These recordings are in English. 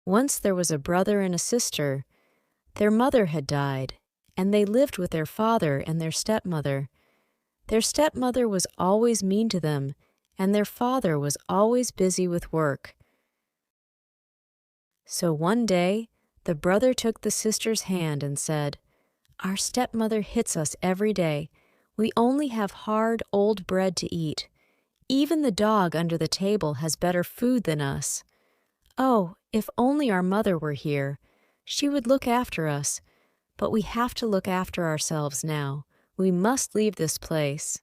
Once there was a brother and a sister. Their mother had died, and they lived with their father and their stepmother. Their stepmother was always mean to them, and their father was always busy with work. So one day, the brother took the sister's hand and said, "Our stepmother hits us every day. We only have hard, old bread to eat. Even the dog under the table has better food than us. Oh, if only our mother were here. She would look after us. But we have to look after ourselves now. We must leave this place."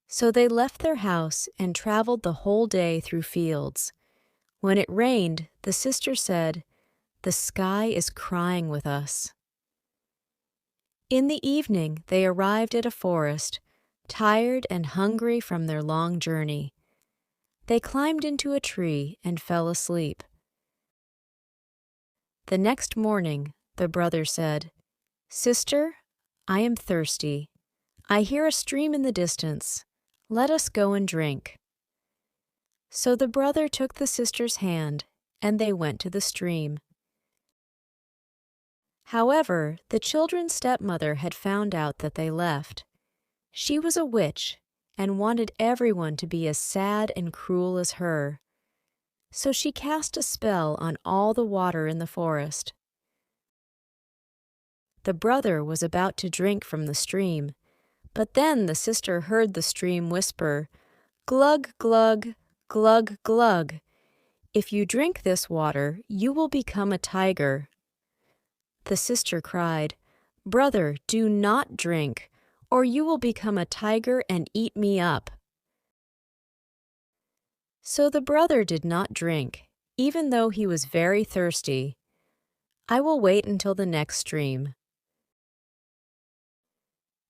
So they left their house and traveled the whole day through fields. When it rained, the sister said, "The sky is crying with us." In the evening, they arrived at a forest, tired and hungry from their long journey. They climbed into a tree and fell asleep. The next morning, the brother said, "Sister, I am thirsty. I hear a stream in the distance. Let us go and drink." So the brother took the sister's hand, and they went to the stream. However, the children's stepmother had found out that they left. She was a witch and wanted everyone to be as sad and cruel as her. So she cast a spell on all the water in the forest. The brother was about to drink from the stream, but then the sister heard the stream whisper, "Glug, glug, glug, glug. If you drink this water, you will become a tiger." The sister cried, "Brother, do not drink, or you will become a tiger and eat me up." So the brother did not drink, even though he was very thirsty. "I will wait until the next stream."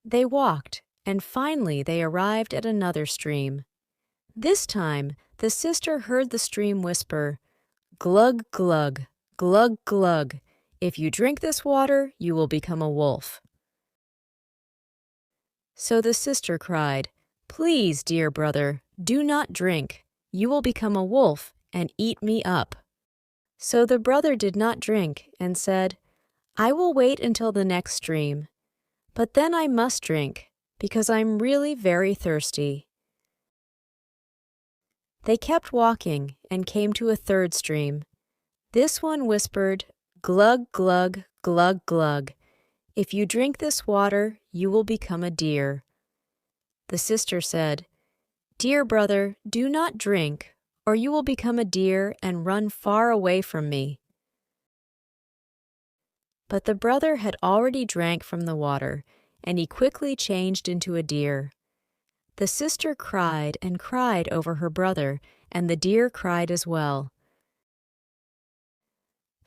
They walked, and finally they arrived at another stream. This time, the sister heard the stream whisper, "Glug, glug, glug, glug. If you drink this water, you will become a wolf." So the sister cried, "Please, dear brother, do not drink. You will become a wolf and eat me up." So the brother did not drink and said, "I will wait until the next stream. But then I must drink, because I'm really very thirsty." They kept walking and came to a third stream. This one whispered, "Glug, glug, glug, glug. If you drink this water, you will become a deer." The sister said, "Dear brother, do not drink, or you will become a deer and run far away from me." But the brother had already drank from the water, and he quickly changed into a deer. The sister cried and cried over her brother, and the deer cried as well.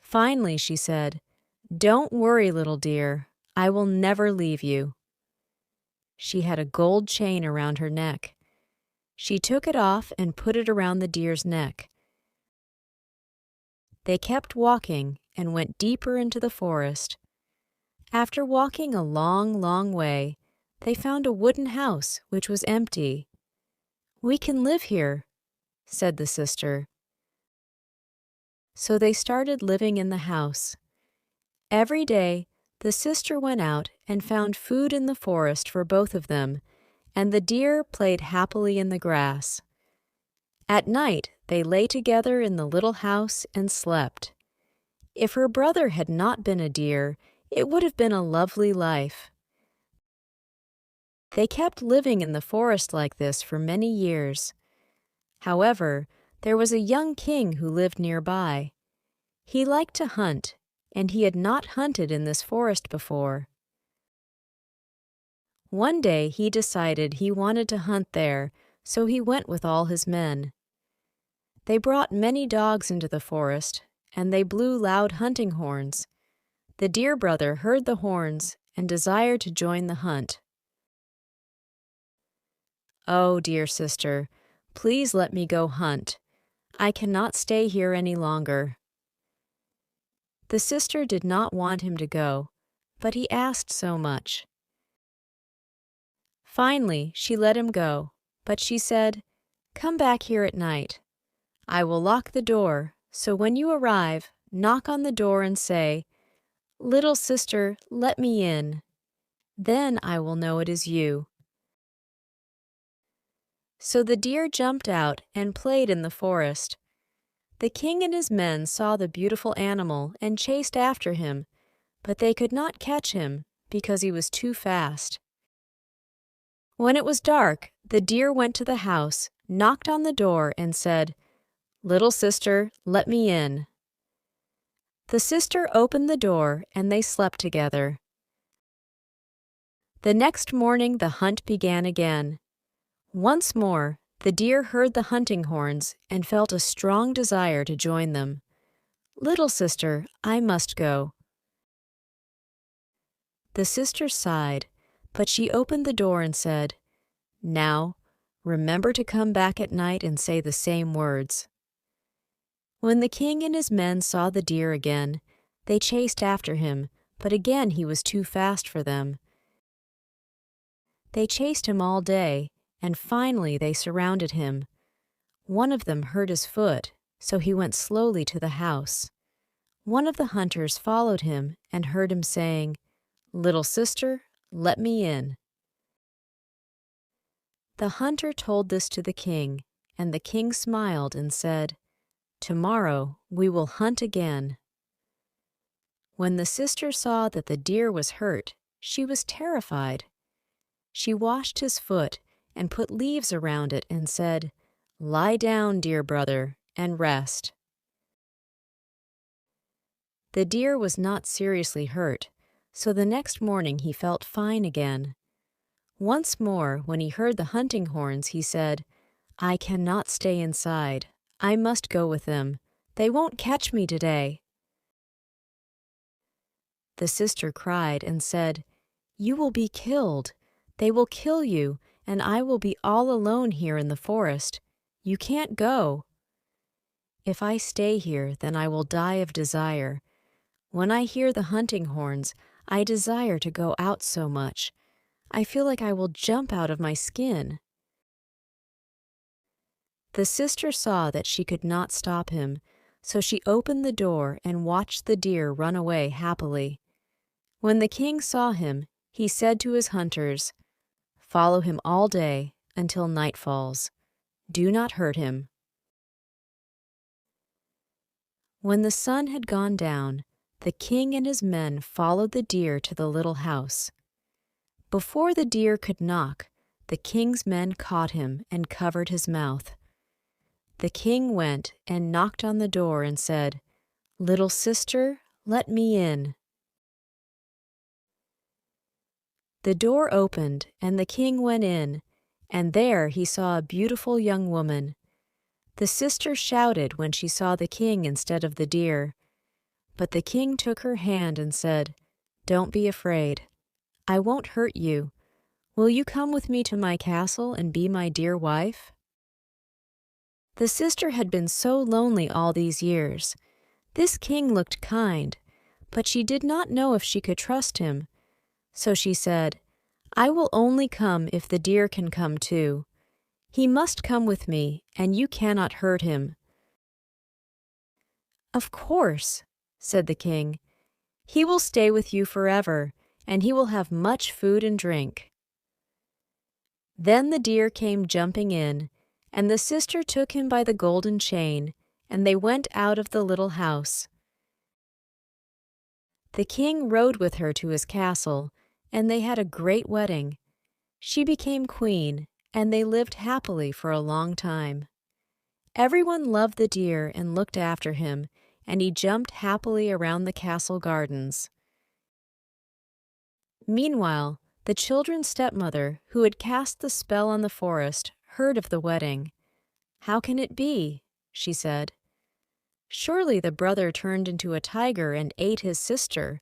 Finally, she said, "Don't worry, little deer. I will never leave you." She had a gold chain around her neck. She took it off and put it around the deer's neck. They kept walking and went deeper into the forest. After walking a long, long way, they found a wooden house which was empty. "We can live here," said the sister. So they started living in the house. Every day, the sister went out and found food in the forest for both of them, and the deer played happily in the grass. At night, they lay together in the little house and slept. If her brother had not been a deer, it would have been a lovely life. They kept living in the forest like this for many years. However, there was a young king who lived nearby. He liked to hunt, and he had not hunted in this forest before. One day he decided he wanted to hunt there, so he went with all his men. They brought many dogs into the forest, and they blew loud hunting horns. The deer brother heard the horns and desired to join the hunt. "Oh, dear sister, please let me go hunt. I cannot stay here any longer." The sister did not want him to go, but he asked so much. Finally, she let him go, but she said, "Come back here at night. I will lock the door, so when you arrive, knock on the door and say, 'Little sister, let me in.' Then I will know it is you." So the deer jumped out and played in the forest. The king and his men saw the beautiful animal and chased after him, but they could not catch him because he was too fast. When it was dark, the deer went to the house, knocked on the door, and said, "Little sister, let me in." The sister opened the door, and they slept together. The next morning the hunt began again. Once more, the deer heard the hunting horns and felt a strong desire to join them. "Little sister, I must go." The sister sighed, but she opened the door and said, "Now, remember to come back at night and say the same words." When the king and his men saw the deer again, they chased after him, but again he was too fast for them. They chased him all day, and finally they surrounded him. One of them hurt his foot, so he went slowly to the house. One of the hunters followed him and heard him saying, "Little sister, let me in." The hunter told this to the king, and the king smiled and said, "Tomorrow we will hunt again." When the sister saw that the deer was hurt, she was terrified. She washed his foot and put leaves around it and said, "Lie down, dear brother, and rest." The deer was not seriously hurt, so the next morning he felt fine again. Once more, when he heard the hunting horns, he said, "I cannot stay inside. I must go with them. They won't catch me today." The sister cried and said, "You will be killed. They will kill you, and I will be all alone here in the forest. You can't go." "If I stay here, then I will die of desire. When I hear the hunting horns, I desire to go out so much. I feel like I will jump out of my skin." The sister saw that she could not stop him, so she opened the door and watched the deer run away happily. When the king saw him, he said to his hunters, "Follow him all day until night falls. Do not hurt him." When the sun had gone down, the king and his men followed the deer to the little house. Before the deer could knock, the king's men caught him and covered his mouth. The king went and knocked on the door and said, "Little sister, let me in." The door opened, and the king went in, and there he saw a beautiful young woman. The sister shouted when she saw the king instead of the deer. But the king took her hand and said, "Don't be afraid. I won't hurt you. Will you come with me to my castle and be my dear wife?" The sister had been so lonely all these years. This king looked kind, but she did not know if she could trust him. So she said, "I will only come if the deer can come too. He must come with me, and you cannot hurt him." "Of course," said the king. "He will stay with you forever, and he will have much food and drink." Then the deer came jumping in, and the sister took him by the golden chain, and they went out of the little house. The king rode with her to his castle, and they had a great wedding. She became queen, and they lived happily for a long time. Everyone loved the deer and looked after him, and he jumped happily around the castle gardens. Meanwhile, the children's stepmother, who had cast the spell on the forest, heard of the wedding. "How can it be?" she said. "Surely the brother turned into a tiger and ate his sister,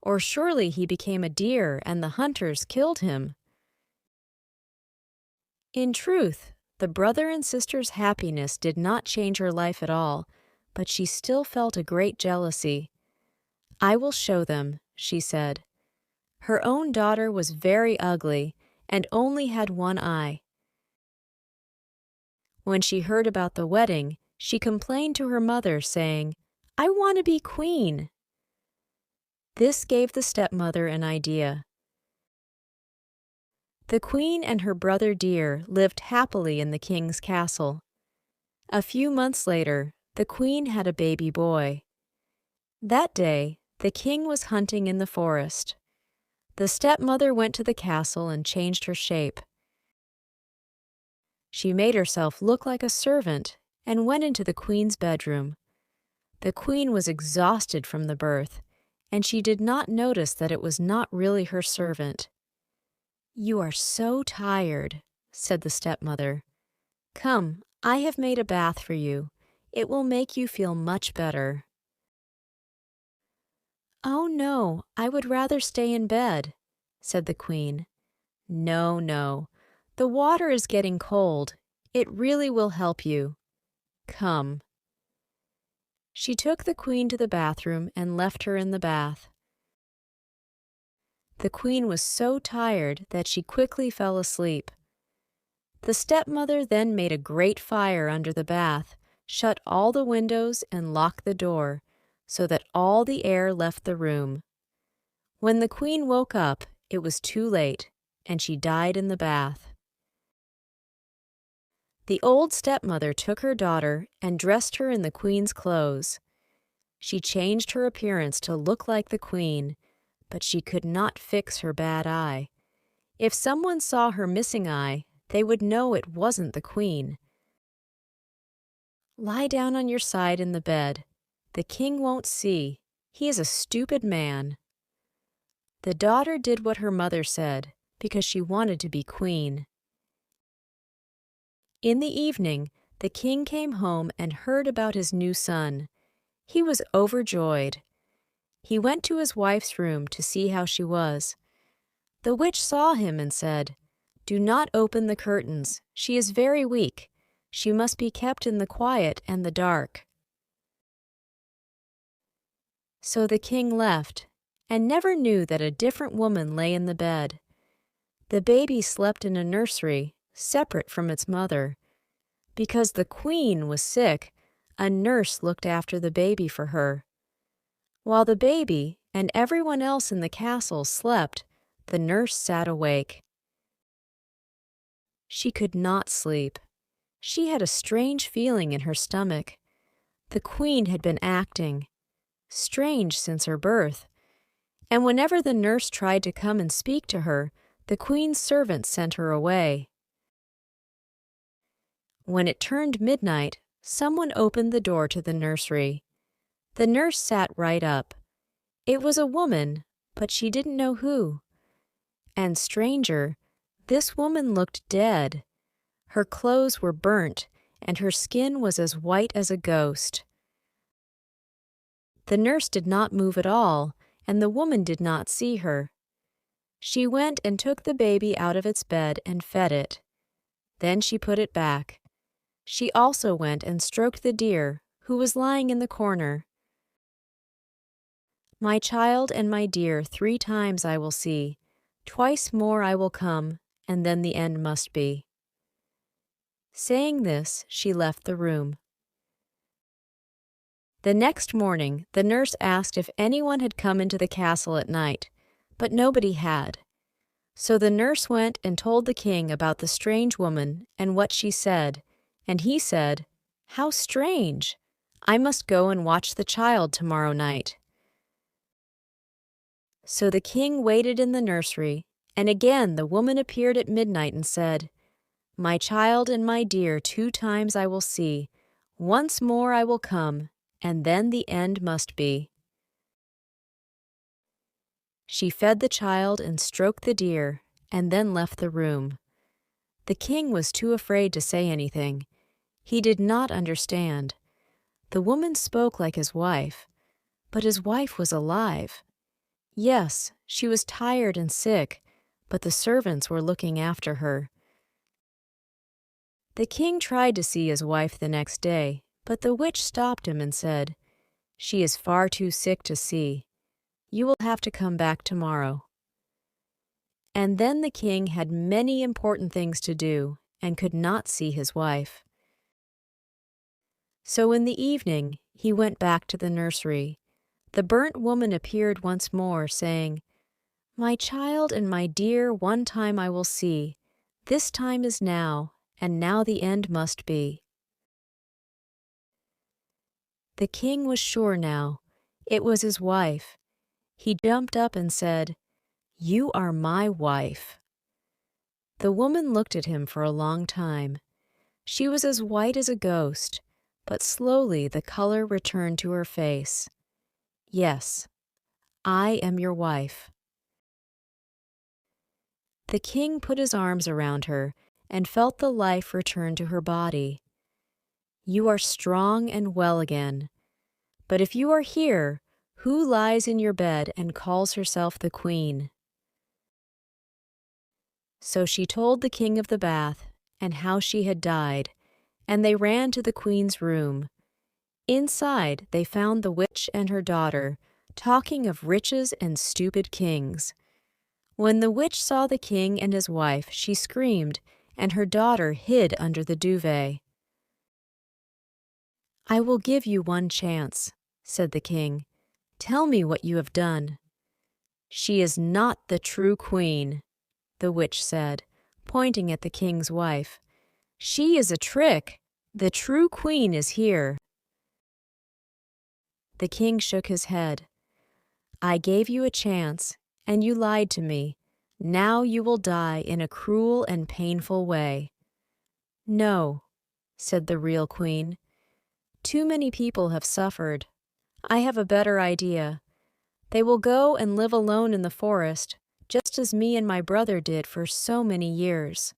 or surely he became a deer and the hunters killed him." In truth, the brother and sister's happiness did not change her life at all, but she still felt a great jealousy. "I will show them," she said. Her own daughter was very ugly and only had one eye. When she heard about the wedding, She complained to her mother, saying, "I want to be queen." This gave the stepmother an idea. The queen and her brother deer lived happily in the king's castle. A few months later, the queen had a baby boy. That day, the king was hunting in the forest. The stepmother went to the castle and changed her shape. She made herself look like a servant and went into the queen's bedroom. The queen was exhausted from the birth, and she did not notice that it was not really her servant. "You are so tired," said the stepmother. "Come, I have made a bath for you. It will make you feel much better." "Oh no, I would rather stay in bed," said the queen. "No, no, the water is getting cold. It really will help you. Come." She took the queen to the bathroom and left her in the bath. The queen was so tired that she quickly fell asleep. The stepmother then made a great fire under the bath, shut all the windows and locked the door, so that all the air left the room. When the queen woke up, it was too late, and she died in the bath. The old stepmother took her daughter and dressed her in the queen's clothes. She changed her appearance to look like the queen, but she could not fix her bad eye. If someone saw her missing eye, they would know it wasn't the queen. "Lie down on your side in the bed. The king won't see. He is a stupid man." The daughter did what her mother said, because she wanted to be queen. In the evening, the king came home and heard about his new son. He was overjoyed. He went to his wife's room to see how she was. The witch saw him and said, "Do not open the curtains. She is very weak. She must be kept in the quiet and the dark." So the king left, and never knew that a different woman lay in the bed. The baby slept in a nursery, separate from its mother. Because the queen was sick, a nurse looked after the baby for her. While the baby and everyone else in the castle slept, the nurse sat awake. She could not sleep. She had a strange feeling in her stomach. The queen had been acting strange since her birth, and whenever the nurse tried to come and speak to her, the queen's servant sent her away. When it turned midnight, someone opened the door to the nursery. The nurse sat right up. It was a woman, but she didn't know who. And stranger, this woman looked dead. Her clothes were burnt, and her skin was as white as a ghost. The nurse did not move at all, and the woman did not see her. She went and took the baby out of its bed and fed it. Then she put it back. She also went and stroked the deer, who was lying in the corner. "My child and my dear 3 times I will see. Twice more I will come, and then the end must be." Saying this, she left the room. The next morning, the nurse asked if anyone had come into the castle at night, but nobody had. So the nurse went and told the king about the strange woman and what she said, and he said, "How strange! I must go and watch the child tomorrow night." So the king waited in the nursery, and again the woman appeared at midnight and said, "My child and my dear 2 times I will see. Once more I will come, and then the end must be." She fed the child and stroked the deer, and then left the room. The king was too afraid to say anything. He did not understand. The woman spoke like his wife, but his wife was alive. Yes, she was tired and sick, but the servants were looking after her. The king tried to see his wife the next day, but the witch stopped him and said, "She is far too sick to see. You will have to come back tomorrow." And then the king had many important things to do and could not see his wife. So in the evening he went back to the nursery. The burnt woman appeared once more, saying, "My child and my dear, one time I will see. This time is now, and now the end must be." The king was sure now. It was his wife. He jumped up and said, "You are my wife." The woman looked at him for a long time. She was as white as a ghost, but slowly the color returned to her face. "Yes, I am your wife." The king put his arms around her and felt the life return to her body. "You are strong and well again. But if you are here, who lies in your bed and calls herself the queen?" So she told the king of the bath and how she had died, and they ran to the queen's room. Inside they found the witch and her daughter talking of riches and stupid kings. When the witch saw the king and his wife, she screamed, and her daughter hid under the duvet. "I will give you one chance," said the king. "Tell me what you have done." "She is not the true queen," the witch said, pointing at the king's wife. "She is a trick. The true queen is here." The king shook his head. "I gave you a chance, and you lied to me. Now you will die in a cruel and painful way." "No," said the real queen. "Too many people have suffered. I have a better idea. They will go and live alone in the forest, just as me and my brother did for so many years."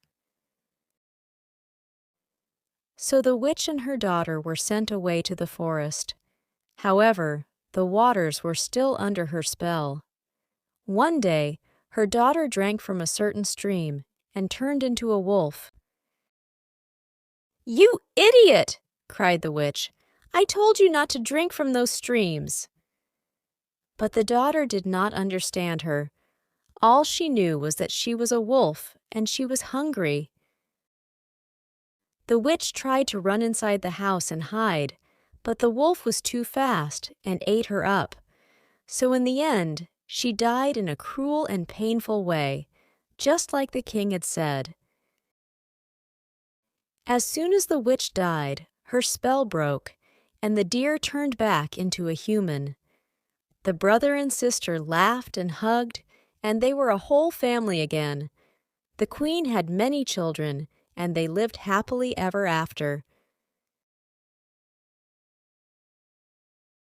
So the witch and her daughter were sent away to the forest. However, the waters were still under her spell. One day, her daughter drank from a certain stream and turned into a wolf. "You idiot!" cried the witch. "I told you not to drink from those streams." But the daughter did not understand her. All she knew was that she was a wolf and she was hungry. The witch tried to run inside the house and hide, but the wolf was too fast and ate her up. So in the end, she died in a cruel and painful way, just like the king had said. As soon as the witch died, her spell broke, and the deer turned back into a human. The brother and sister laughed and hugged, and they were a whole family again. The queen had many children, and they lived happily ever after.